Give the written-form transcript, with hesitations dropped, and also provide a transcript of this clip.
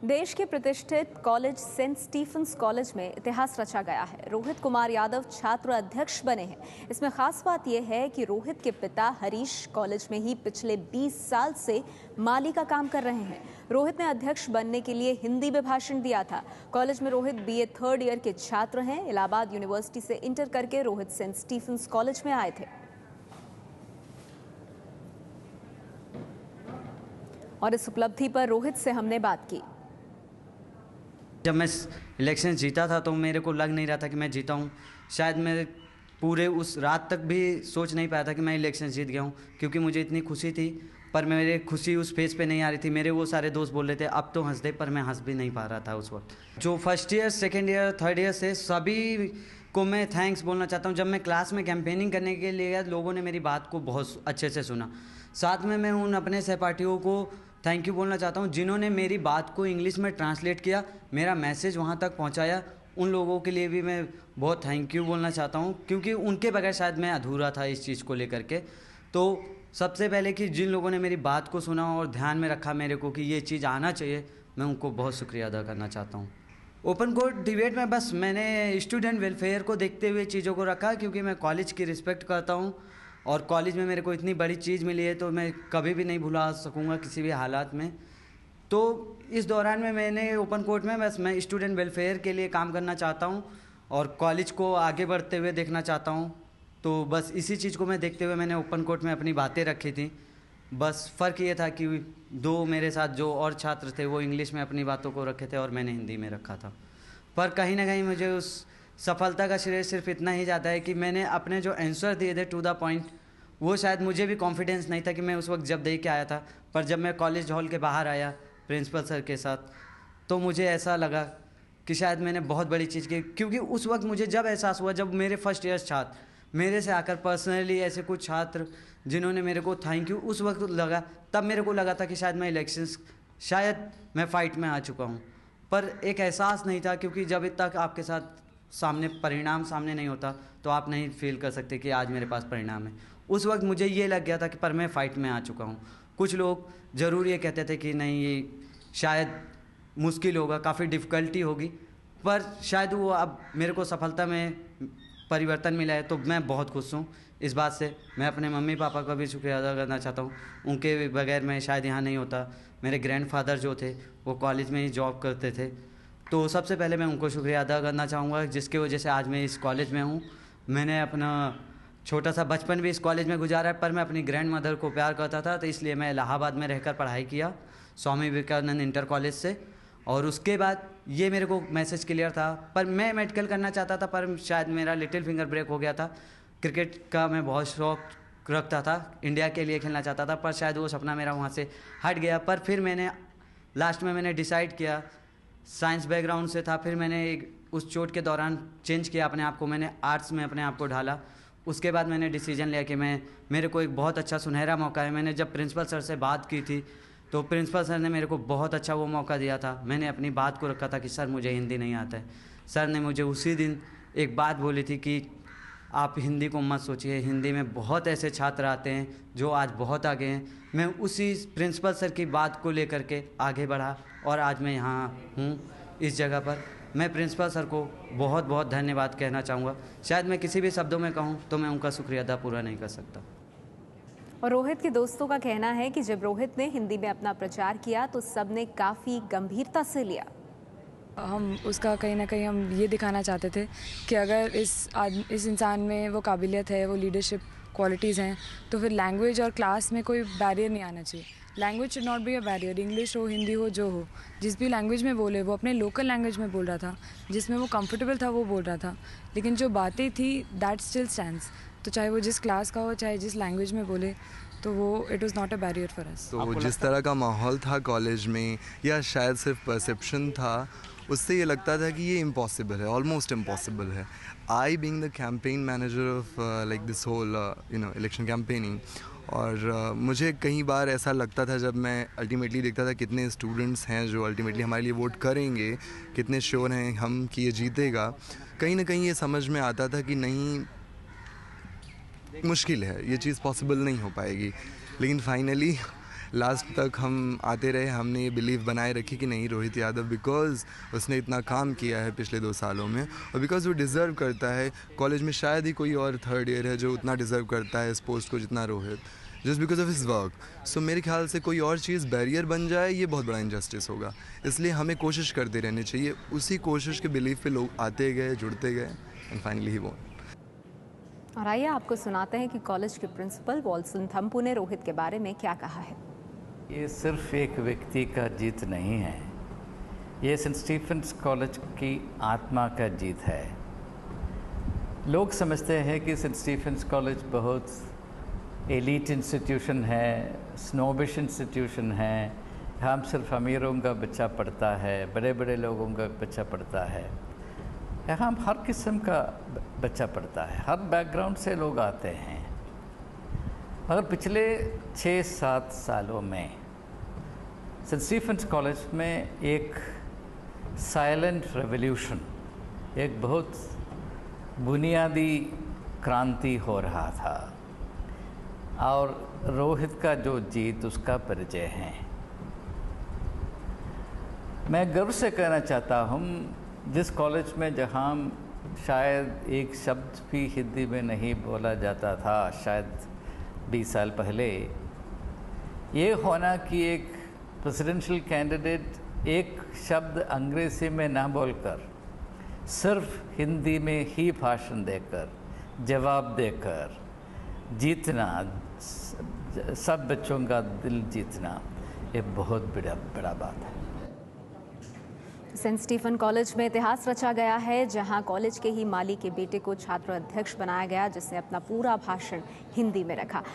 देश के प्रतिष्ठित कॉलेज सेंट स्टीफेंस कॉलेज में इतिहास रचा गया है। रोहित कुमार यादव छात्र अध्यक्ष बने हैं। इसमें खास बात यह है कि रोहित के पिता हरीश कॉलेज में ही पिछले 20 साल से माली का काम कर रहे हैं। रोहित ने अध्यक्ष बनने के लिए हिंदी में भाषण दिया था। कॉलेज में रोहित बीए थर्ड ईयर के छात्र हैं। इलाहाबाद यूनिवर्सिटी से इंटर करके रोहित सेंट स्टीफेंस कॉलेज में आए थे और इस उपलब्धि पर रोहित से हमने बात की। जब मैं इलेक्शन जीता था तो मेरे को लग नहीं रहा था कि मैं जीता हूँ। शायद मैं पूरे उस रात तक भी सोच नहीं पाया था कि मैं इलेक्शन जीत गया हूँ, क्योंकि मुझे इतनी खुशी थी, पर मेरे खुशी उस फेस पे नहीं आ रही थी। मेरे वो सारे दोस्त बोल रहे थे अब तो हंस दे, पर मैं हंस भी नहीं पा रहा था उस वक्त। जो first year, second year, third year से सभी को मैं थैंक्स बोलना चाहता हूँ। जब मैं क्लास में कैंपेनिंग करने के लिए गया, लोगों ने मेरी बात को बहुत अच्छे से सुना। साथ में मैं उन अपने सहपाठियों को थैंक यू बोलना चाहता हूँ जिन्होंने मेरी बात को इंग्लिश में ट्रांसलेट किया, मेरा मैसेज वहाँ तक पहुँचाया। उन लोगों के लिए भी मैं बहुत थैंक यू बोलना चाहता हूँ, क्योंकि उनके बगैर शायद मैं अधूरा था इस चीज़ को लेकर के। तो सबसे पहले कि जिन लोगों ने मेरी बात को सुना और ध्यान में रखा मेरे को कि ये चीज़ आना चाहिए, मैं उनको बहुत शुक्रिया अदा करना चाहता हूँ। ओपन कोर्ट डिबेट में बस मैंने स्टूडेंट वेलफेयर को देखते हुए चीज़ों को रखा, क्योंकि मैं कॉलेज की रिस्पेक्ट करता हूँ और कॉलेज में मेरे को इतनी बड़ी चीज़ मिली है तो मैं कभी भी नहीं भुला सकूँगा किसी भी हालात में। तो इस दौरान में मैंने ओपन कोर्ट में बस मैं स्टूडेंट वेलफेयर के लिए काम करना चाहता हूँ और कॉलेज को आगे बढ़ते हुए देखना चाहता हूँ। तो बस इसी चीज़ को मैं देखते हुए मैंने ओपन कोर्ट में अपनी बातें रखी थी। बस फ़र्क ये था कि दो मेरे साथ जो और छात्र थे वो इंग्लिश में अपनी बातों को रखे थे और मैंने हिंदी में रखा था। पर कहीं ना कहीं मुझे उस सफलता का श्रेय सिर्फ इतना ही जाता है कि मैंने अपने जो आंसर दिए थे टू द पॉइंट, वो शायद मुझे भी कॉन्फिडेंस नहीं था कि मैं उस वक्त जब दे के आया था, पर जब मैं कॉलेज हॉल के बाहर आया प्रिंसिपल सर के साथ, तो मुझे ऐसा लगा कि शायद मैंने बहुत बड़ी चीज़ की। क्योंकि उस वक्त मुझे जब एहसास हुआ, जब मेरे फर्स्ट ईयर छात्र मेरे से आकर पर्सनली ऐसे कुछ छात्र जिन्होंने मेरे को थैंक यू उस वक्त लगा, तब मेरे को लगा था कि शायद मैं इलेक्शंस, शायद मैं फ़ाइट में आ चुका हूँ। पर एक एहसास नहीं था, क्योंकि जब तक आपके साथ सामने परिणाम सामने नहीं होता तो आप नहीं फील कर सकते कि आज मेरे पास परिणाम है। उस वक्त मुझे ये लग गया था कि पर मैं फ़ाइट में आ चुका हूँ। कुछ लोग ज़रूर ये कहते थे कि नहीं ये शायद मुश्किल होगा, काफ़ी डिफ़िकल्टी होगी, पर शायद वो अब मेरे को सफलता में परिवर्तन मिला है तो मैं बहुत खुश हूँ इस बात से। मैं अपने मम्मी पापा का भी शुक्रिया अदा करना चाहता हूँ, उनके बगैर मैं शायद यहाँ नहीं होता। मेरे ग्रैंडफादर जो थे वो कॉलेज में ही जॉब करते थे, तो सबसे पहले मैं उनको शुक्रिया अदा करना चाहूँगा जिसकी वजह से आज मैं इस कॉलेज में हूँ। मैंने अपना छोटा सा बचपन भी इस कॉलेज में गुजारा है, पर मैं अपनी ग्रैंड मदर को प्यार करता था, तो इसलिए मैं इलाहाबाद में रहकर पढ़ाई किया स्वामी विवेकानंद इंटर कॉलेज से। और उसके बाद ये मेरे को मैसेज क्लियर था, पर मैं मेडिकल करना चाहता था, पर शायद मेरा लिटिल फिंगर ब्रेक हो गया था। क्रिकेट का मैं बहुत शौक रखता था, इंडिया के लिए खेलना चाहता था, पर शायद वो सपना मेरा वहाँ से हट गया। पर फिर मैंने लास्ट में मैंने डिसाइड किया, साइंस बैकग्राउंड से था, फिर मैंने उस चोट के दौरान चेंज किया अपने आप को, मैंने आर्ट्स में अपने आप को ढाला। उसके बाद मैंने डिसीजन लिया कि मेरे को एक बहुत अच्छा सुनहरा मौका है। मैंने जब प्रिंसिपल सर से बात की थी तो प्रिंसिपल सर ने मेरे को बहुत अच्छा वो मौका दिया था। मैंने अपनी बात को रखा था कि सर मुझे हिंदी नहीं आता है। सर ने मुझे उसी दिन एक बात बोली थी कि आप हिंदी को मत सोचिए, हिंदी में बहुत ऐसे छात्र आते हैं जो आज बहुत आगे हैं। मैं उसी प्रिंसिपल सर की बात को लेकर के आगे बढ़ा और आज मैं यहाँ हूँ इस जगह पर। मैं प्रिंसिपल सर को बहुत बहुत धन्यवाद कहना चाहूँगा। शायद मैं किसी भी शब्दों में कहूँ तो मैं उनका शुक्रिया अदा पूरा नहीं कर सकता। और रोहित के दोस्तों का कहना है कि जब रोहित ने हिंदी में अपना प्रचार किया तो सबने काफ़ी गंभीरता से लिया। हम उसका कहीं ना कहीं हम ये दिखाना चाहते थे कि अगर इस इंसान में वो काबिलियत है, वो लीडरशिप क्वालिटीज़ हैं, तो फिर लैंग्वेज और क्लास में कोई बैरियर नहीं आना चाहिए। Language should not be a barrier. English हो, हिंदी हो, जो हो, जिस भी लैंग्वेज में बोले, वो अपने लोकल लैंग्वेज में बोल रहा था, जिसमें वो कंफर्टेबल था वो बोल रहा था। लेकिन जो बातें थी दैट स्टिल स्टैंड्स। तो चाहे वो जिस क्लास का हो, चाहे जिस लैंग्वेज में बोले, तो वो it was not a barrier for us. तो जिस तरह का माहौल था कॉलेज में, या शायद सिर्फ परसेप्शन था, उससे ये लगता था कि ये इम्पॉसिबल है, ऑलमोस्ट इम्पॉसिबल है। I being the campaign manager of like this whole election campaigning, और मुझे कई बार ऐसा लगता था जब मैं अल्टीमेटली देखता था कितने स्टूडेंट्स हैं जो अल्टीमेटली हमारे लिए वोट करेंगे, कितने श्योर हैं हम कि ये जीतेगा, कहीं ना कहीं ये समझ में आता था कि नहीं, मुश्किल है, ये चीज़ पॉसिबल नहीं हो पाएगी। लेकिन फाइनली लास्ट तक हम आते रहे, हमने ये बिलीव बनाए रखी कि नहीं, रोहित यादव बिकॉज उसने इतना काम किया है पिछले 2 सालों में और बिकॉज वो डिज़र्व करता है। कॉलेज में शायद ही कोई और थर्ड ईयर है जो उतना डिज़र्व करता है इस पोस्ट को जितना Rohit, just because of his work. So मेरे ख्याल से कोई और चीज़ बैरियर बन जाए ये बहुत बड़ा इनजस्टिस होगा, इसलिए हमें कोशिश करते रहनी चाहिए। उसी कोशिश के बिलीव पे लोग आते गए, जुड़ते गए एंड फाइनली ही वॉन। और आइए आपको सुनाते हैं कि कॉलेज के प्रिंसिपल वॉल्सन थम्पू ने रोहित के बारे में क्या कहा है। ये सिर्फ एक व्यक्ति का जीत नहीं है, ये सेंट स्टीफेंस कॉलेज की आत्मा का जीत है। लोग समझते हैं कि सेंट स्टीफेंस कॉलेज बहुत एलीट इंस्टीट्यूशन है, स्नोबिश इंस्टीट्यूशन है, हम सिर्फ अमीरों का बच्चा पढ़ता है, बड़े बड़े लोगों का बच्चा पढ़ता है। यहाँ हर किस्म का बच्चा पढ़ता है, हर बैकग्राउंड से लोग आते हैं। मगर पिछले 6-7 सालों में सेंट स्टीफेंस कॉलेज में एक साइलेंट रेवोल्यूशन, एक बहुत बुनियादी क्रांति हो रहा था और रोहित का जो जीत उसका परिचय है। मैं गर्व से कहना चाहता हूँ, जिस कॉलेज में जहाँ शायद एक शब्द भी हिंदी में नहीं बोला जाता था शायद 20 साल पहले, ये होना कि एक प्रेसिडेंशियल कैंडिडेट एक शब्द अंग्रेज़ी में ना बोलकर सिर्फ हिंदी में ही भाषण देकर, जवाब देकर जीतना, सब बच्चों का दिल जीतना, ये बहुत बड़ा बात है। सेंट स्टीफन कॉलेज में इतिहास रचा गया है, जहां कॉलेज के ही माली के बेटे को छात्र अध्यक्ष बनाया गया, जिसने अपना पूरा भाषण हिंदी में रखा।